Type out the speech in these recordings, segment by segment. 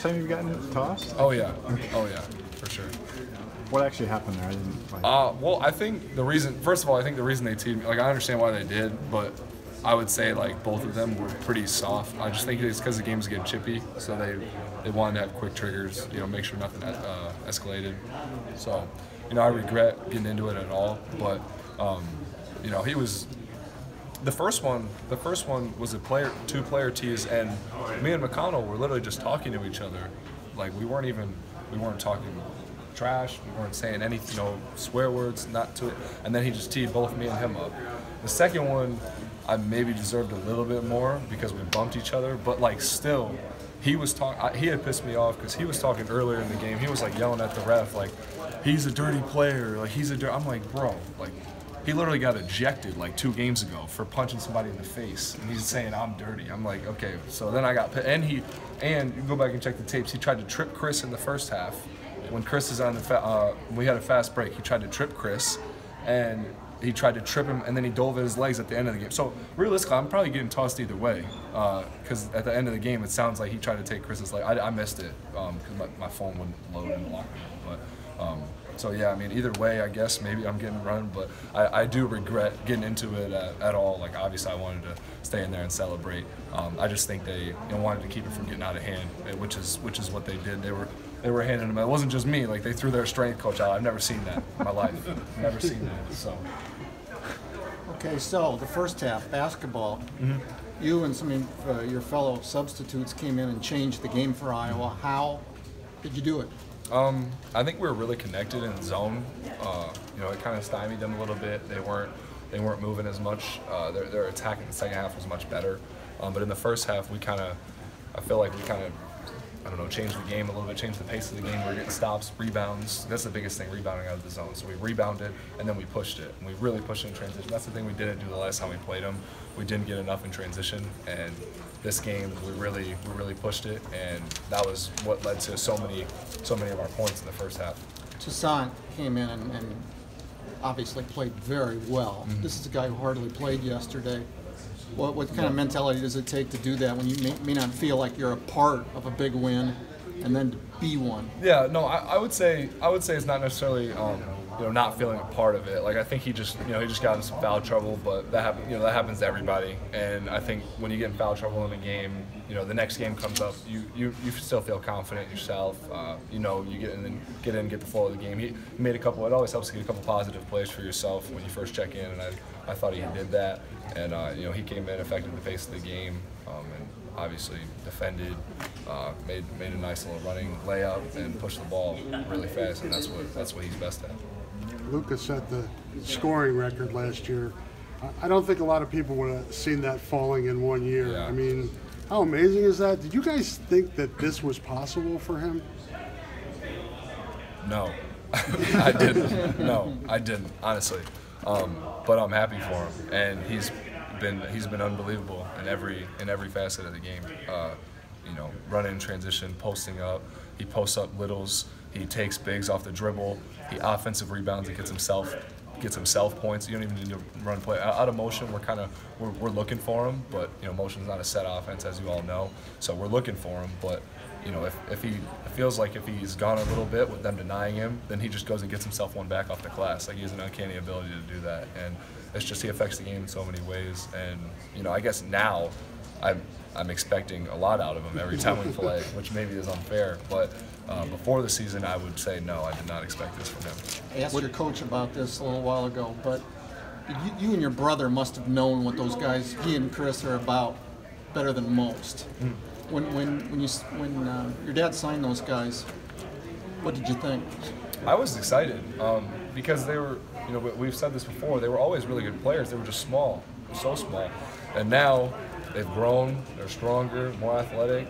first time you've gotten tossed? Oh yeah, oh yeah, for sure. What actually happened there? I didn't. Well, I think the reason. First of all, I think the reason they teed me, like I understand why they did, but I would say like both of them were pretty soft. I just think it's because the game's getting chippy, so they wanted to have quick triggers, make sure nothing escalated. So, I regret getting into it at all, but he was. The first one was a two-player tease, and me and McConnell were literally just talking to each other. Like we weren't talking trash, we weren't saying anything, swear words, not to it. And then he just teed both me and him up. The second one, I maybe deserved a little bit more because we bumped each other, but like still, he had pissed me off because he was talking earlier in the game. He was like yelling at the ref, like, he's a dirty player, like I'm like, bro, like, he literally got ejected like 2 games ago for punching somebody in the face, and he's saying I'm dirty. I'm like, okay. So then I got, and you can go back and check the tapes. He tried to trip Chris in the first half. When Chris is on we had a fast break. He tried to trip Chris, and he tried to trip him, and then he dove at his legs at the end of the game. So realistically, I'm probably getting tossed either way, because at the end of the game, it sounds like he tried to take Chris's leg. I missed it because my phone wouldn't load in the locker room, but. So yeah, I mean, either way, I guess maybe I'm getting run, but I do regret getting into it at all. Like obviously, I wanted to stay in there and celebrate. I just think they wanted to keep it from getting out of hand, which is what they did. They were handing them. It wasn't just me. Like they threw their strength coach out. I've never seen that in my life. Never seen that. So. Okay, so the first half basketball. Mm-hmm. You and some of your fellow substitutes came in and changed the game for Iowa. How did you do it? I think we were really connected in the zone. It kind of stymied them a little bit. They weren't moving as much. Their attack in the second half was much better. But in the first half, I feel like we changed the game a little bit, changed the pace of the game. We were getting stops, rebounds. That's the biggest thing, rebounding out of the zone. So we rebounded, and then we pushed it. And we really pushed it in transition. That's the thing we didn't do the last time we played them. We didn't get enough in transition, and this game we really pushed it, and that was what led to so many of our points in the first half. Toussaint came in and obviously played very well. Mm-hmm. This is a guy who hardly played yesterday. What kind of mentality does it take to do that when you may not feel like you're a part of a big win, and then to be one? Yeah, no, I would say it's not necessarily not feeling a part of it. Like I think he just got in some foul trouble, but that happens to everybody. And I think when you get in foul trouble in a game, the next game comes up, you still feel confident in yourself. You get in and get the flow of the game. He made a couple. It always helps to get a couple positive plays for yourself when you first check in, and I thought he did that. And he came in, affected the pace of the game, and obviously defended, made a nice little running layup, and pushed the ball really fast, and that's what he's best at. Lucas set the scoring record last year. I don't think a lot of people would have seen that falling in 1 year. Yeah. I mean, how amazing is that? Did you guys think that this was possible for him? No, I didn't. No, I didn't, honestly. But I'm happy for him, and he's been unbelievable in every facet of the game. Running in transition, posting up. He posts up littles. He takes bigs off the dribble. He offensive rebounds and gets himself points. You don't even need to run play out of motion. We're looking for him, but motion's not a set offense, as you all know. So we're looking for him, but if he feels like if he's gone a little bit with them denying him, then he just goes and gets himself one back off the glass. Like he has an uncanny ability to do that, and it's just he affects the game in so many ways. And I guess now I'm expecting a lot out of him every time we play, which maybe is unfair, but before the season I would say no, I did not expect this from him. I asked your coach about this a little while ago, but you and your brother must have known what those guys, he and Chris, are about better than most. Mm. When your dad signed those guys, what did you think? I was excited because they were, we've said this before, they were always really good players. They were just small, so small, and now they've grown. They're stronger, more athletic.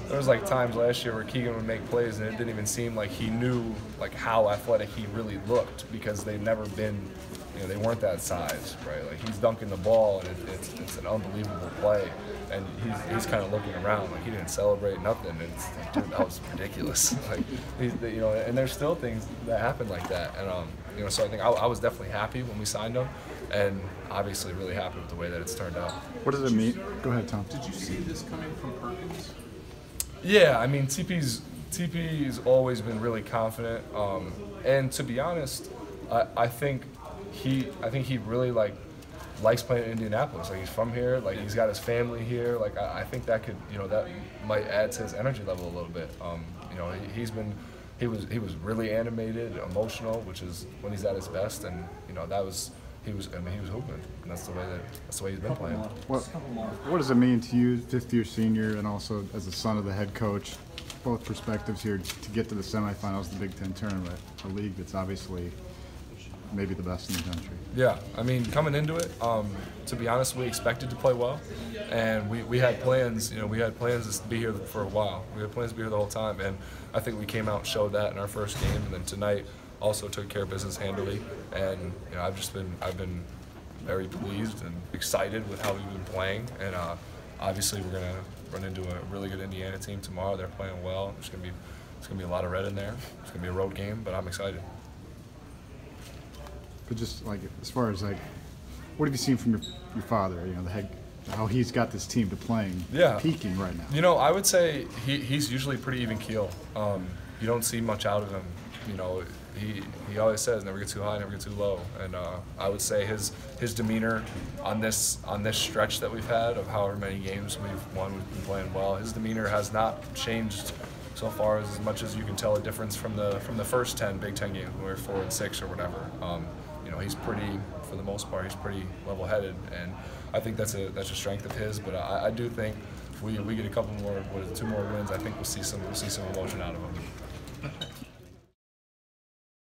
There was like times last year where Keegan would make plays and it didn't even seem like he knew like how athletic he really looked because they've never been, they weren't that size, right? Like he's dunking the ball and it's an unbelievable play, and he's kind of looking around like he didn't celebrate nothing. It's like, dude, that was ridiculous. Like and there's still things that happen like that, and so I think I was definitely happy when we signed him, and obviously really happy with the way that it's turned out. What does it mean? Go ahead, Tom. Did you see this coming from Perkins? Yeah, I mean TP's always been really confident, and to be honest, I think he really likes playing in Indianapolis. Like he's from here, like he's got his family here. Like I think that could that might add to his energy level a little bit. He was really animated, emotional, which is when he's at his best, and he was hooping, and that's the way he's been playing. What does it mean to you, fifth-year senior, and also as the son of the head coach, both perspectives here, to get to the semifinals of the Big Ten tournament, a league that's obviously maybe the best in the country? Yeah, I mean, coming into it, to be honest, we expected to play well, and we had plans. We had plans to be here for a while. We had plans to be here the whole time, and I think we came out and showed that in our first game, and then tonight also took care of business handily. And I've been very pleased and excited with how we've been playing, and obviously we're gonna run into a really good Indiana team tomorrow. They're playing well. It's gonna be a lot of red in there. It's gonna be a road game, but I'm excited. But just as far as what have you seen from your father? The head, how he's got this team to playing, peaking right now. I would say he's usually pretty even keel. You don't see much out of him. He always says never get too high, never get too low. And I would say his demeanor on this stretch that we've had of however many games we've won, we've been playing well. His demeanor has not changed so far as much as you can tell a difference from the first 10 Big Ten games when we were 4 and 6 or whatever. He's pretty, for the most part, he's pretty level-headed, and I think that's a strength of his. But I do think if we get a couple more, 2 more wins, I think we'll see some emotion out of him.